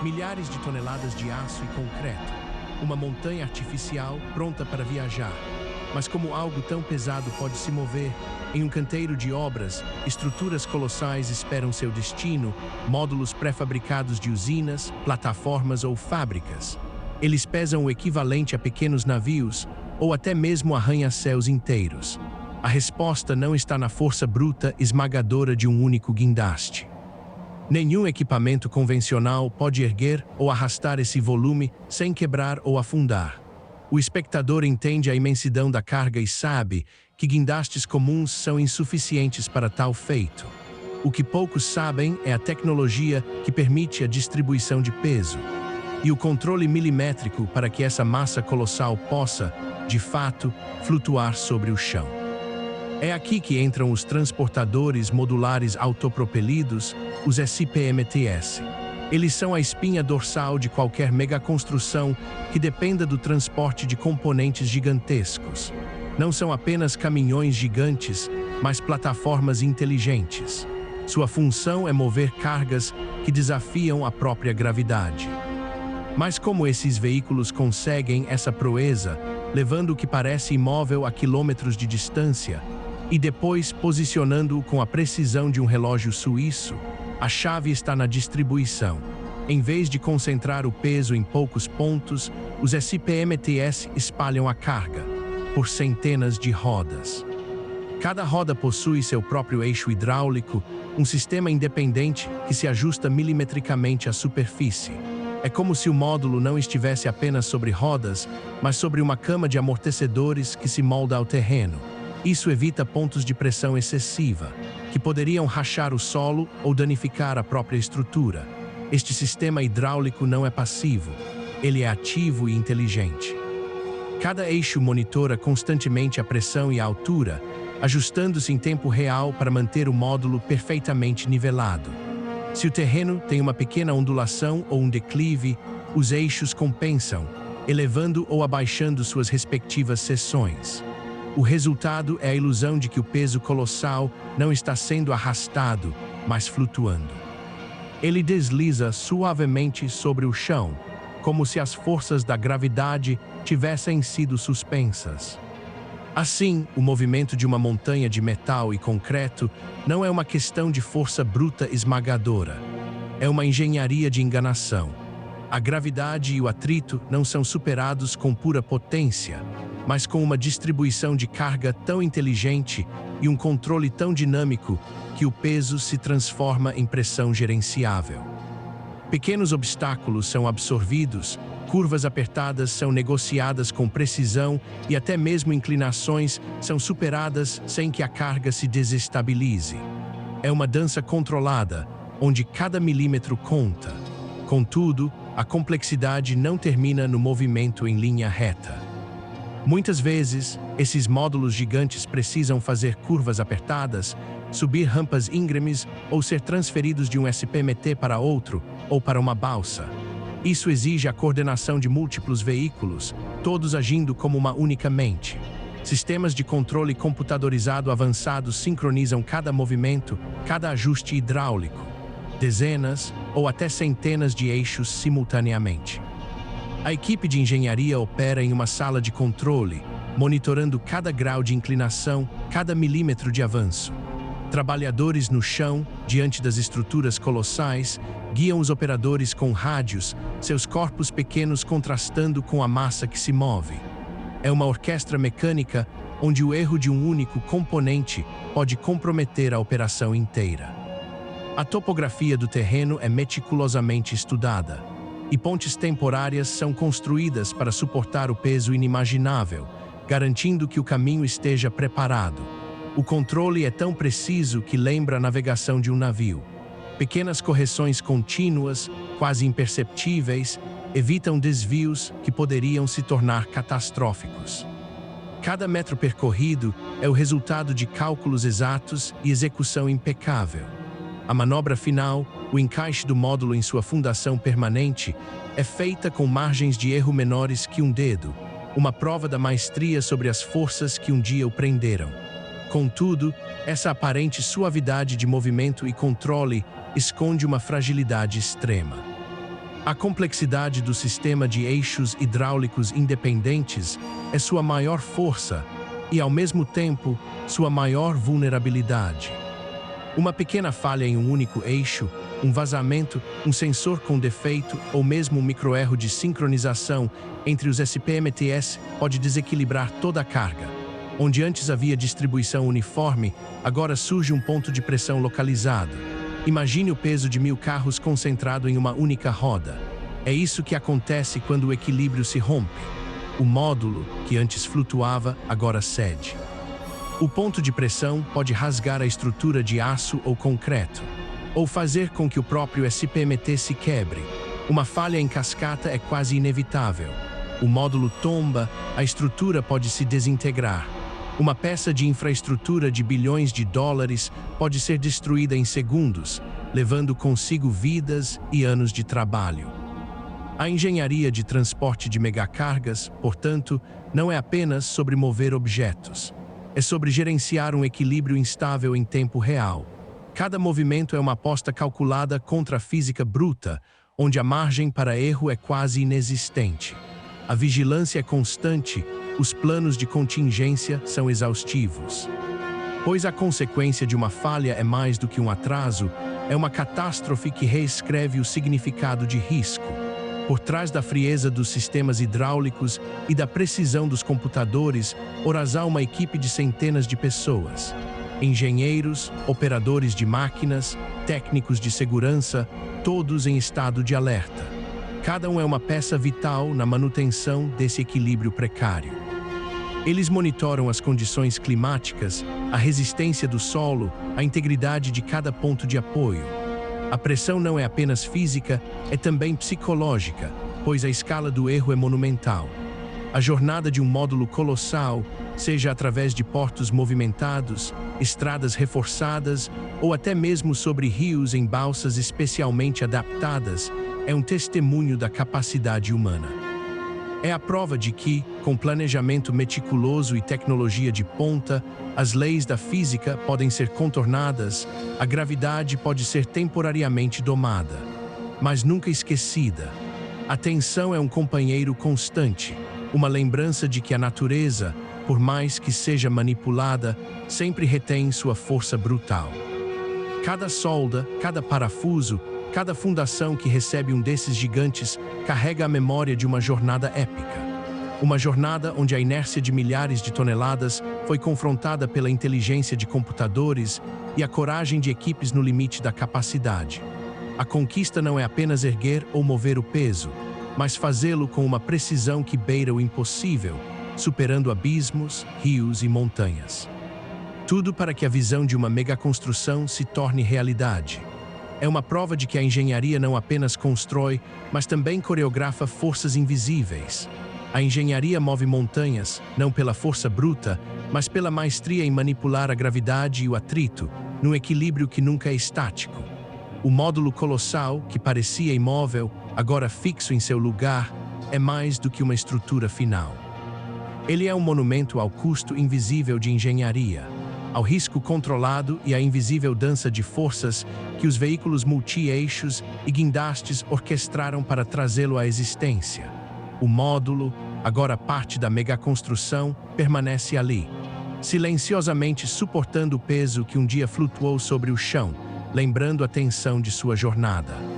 Milhares de toneladas de aço e concreto. Uma montanha artificial pronta para viajar. Mas como algo tão pesado pode se mover? Em um canteiro de obras, estruturas colossais esperam seu destino, módulos pré-fabricados de usinas, plataformas ou fábricas. Eles pesam o equivalente a pequenos navios ou até mesmo arranha-céus inteiros. A resposta não está na força bruta esmagadora de um único guindaste. Nenhum equipamento convencional pode erguer ou arrastar esse volume sem quebrar ou afundar. O espectador entende a imensidão da carga e sabe que guindastes comuns são insuficientes para tal feito. O que poucos sabem é a tecnologia que permite a distribuição de peso e o controle milimétrico para que essa massa colossal possa, de fato, flutuar sobre o chão. É aqui que entram os transportadores modulares autopropelidos, os SPMTS. Eles são a espinha dorsal de qualquer megaconstrução que dependa do transporte de componentes gigantescos. Não são apenas caminhões gigantes, mas plataformas inteligentes. Sua função é mover cargas que desafiam a própria gravidade. Mas como esses veículos conseguem essa proeza, levando o que parece imóvel a quilômetros de distância, e depois posicionando-o com a precisão de um relógio suíço, a chave está na distribuição. Em vez de concentrar o peso em poucos pontos, os SPMTS espalham a carga por centenas de rodas. Cada roda possui seu próprio eixo hidráulico, um sistema independente que se ajusta milimetricamente à superfície. É como se o módulo não estivesse apenas sobre rodas, mas sobre uma cama de amortecedores que se molda ao terreno. Isso evita pontos de pressão excessiva, que poderiam rachar o solo ou danificar a própria estrutura. Este sistema hidráulico não é passivo, ele é ativo e inteligente. Cada eixo monitora constantemente a pressão e a altura, ajustando-se em tempo real para manter o módulo perfeitamente nivelado. Se o terreno tem uma pequena ondulação ou um declive, os eixos compensam, elevando ou abaixando suas respectivas seções. O resultado é a ilusão de que o peso colossal não está sendo arrastado, mas flutuando. Ele desliza suavemente sobre o chão, como se as forças da gravidade tivessem sido suspensas. Assim, o movimento de uma montanha de metal e concreto não é uma questão de força bruta esmagadora. É uma engenharia de enganação. A gravidade e o atrito não são superados com pura potência, mas com uma distribuição de carga tão inteligente e um controle tão dinâmico que o peso se transforma em pressão gerenciável. Pequenos obstáculos são absorvidos, curvas apertadas são negociadas com precisão e até mesmo inclinações são superadas sem que a carga se desestabilize. É uma dança controlada, onde cada milímetro conta. Contudo, a complexidade não termina no movimento em linha reta. Muitas vezes, esses módulos gigantes precisam fazer curvas apertadas, subir rampas íngremes ou ser transferidos de um SPMT para outro ou para uma balsa. Isso exige a coordenação de múltiplos veículos, todos agindo como uma única mente. Sistemas de controle computadorizado avançados sincronizam cada movimento, cada ajuste hidráulico, dezenas ou até centenas de eixos simultaneamente. A equipe de engenharia opera em uma sala de controle, monitorando cada grau de inclinação, cada milímetro de avanço. Trabalhadores no chão, diante das estruturas colossais, guiam os operadores com rádios, seus corpos pequenos contrastando com a massa que se move. É uma orquestra mecânica onde o erro de um único componente pode comprometer a operação inteira. A topografia do terreno é meticulosamente estudada, e pontes temporárias são construídas para suportar o peso inimaginável, garantindo que o caminho esteja preparado. O controle é tão preciso que lembra a navegação de um navio. Pequenas correções contínuas, quase imperceptíveis, evitam desvios que poderiam se tornar catastróficos. Cada metro percorrido é o resultado de cálculos exatos e execução impecável. A manobra final, o encaixe do módulo em sua fundação permanente, é feita com margens de erro menores que um dedo, uma prova da maestria sobre as forças que um dia o prenderam. Contudo, essa aparente suavidade de movimento e controle esconde uma fragilidade extrema. A complexidade do sistema de eixos hidráulicos independentes é sua maior força e, ao mesmo tempo, sua maior vulnerabilidade. Uma pequena falha em um único eixo, um vazamento, um sensor com defeito ou mesmo um microerro de sincronização entre os SPMTs pode desequilibrar toda a carga. Onde antes havia distribuição uniforme, agora surge um ponto de pressão localizado. Imagine o peso de 1000 carros concentrado em uma única roda. É isso que acontece quando o equilíbrio se rompe. O módulo, que antes flutuava, agora cede. O ponto de pressão pode rasgar a estrutura de aço ou concreto, ou fazer com que o próprio SPMT se quebre. Uma falha em cascata é quase inevitável. O módulo tomba, a estrutura pode se desintegrar. Uma peça de infraestrutura de bilhões de dólares pode ser destruída em segundos, levando consigo vidas e anos de trabalho. A engenharia de transporte de megacargas, portanto, não é apenas sobre mover objetos. É sobre gerenciar um equilíbrio instável em tempo real. Cada movimento é uma aposta calculada contra a física bruta, onde a margem para erro é quase inexistente. A vigilância é constante, os planos de contingência são exaustivos. Pois a consequência de uma falha é mais do que um atraso, é uma catástrofe que reescreve o significado de risco. Por trás da frieza dos sistemas hidráulicos e da precisão dos computadores, horas há uma equipe de centenas de pessoas. Engenheiros, operadores de máquinas, técnicos de segurança, todos em estado de alerta. Cada um é uma peça vital na manutenção desse equilíbrio precário. Eles monitoram as condições climáticas, a resistência do solo, a integridade de cada ponto de apoio. A pressão não é apenas física, é também psicológica, pois a escala do erro é monumental. A jornada de um módulo colossal, seja através de portos movimentados, estradas reforçadas ou até mesmo sobre rios em balsas especialmente adaptadas, é um testemunho da capacidade humana. É a prova de que, com planejamento meticuloso e tecnologia de ponta, as leis da física podem ser contornadas, a gravidade pode ser temporariamente domada, mas nunca esquecida. A tensão é um companheiro constante, uma lembrança de que a natureza, por mais que seja manipulada, sempre retém sua força brutal. Cada solda, cada parafuso, cada fundação que recebe um desses gigantes carrega a memória de uma jornada épica. Uma jornada onde a inércia de milhares de toneladas foi confrontada pela inteligência de computadores e a coragem de equipes no limite da capacidade. A conquista não é apenas erguer ou mover o peso, mas fazê-lo com uma precisão que beira o impossível, superando abismos, rios e montanhas. Tudo para que a visão de uma megaconstrução se torne realidade. É uma prova de que a engenharia não apenas constrói, mas também coreografa forças invisíveis. A engenharia move montanhas, não pela força bruta, mas pela maestria em manipular a gravidade e o atrito, num equilíbrio que nunca é estático. O módulo colossal, que parecia imóvel, agora fixo em seu lugar, é mais do que uma estrutura final. Ele é um monumento ao custo invisível de engenharia, ao risco controlado e à invisível dança de forças que os veículos multi-eixos e guindastes orquestraram para trazê-lo à existência. O módulo, agora parte da megaconstrução, permanece ali, silenciosamente suportando o peso que um dia flutuou sobre o chão, lembrando a tensão de sua jornada.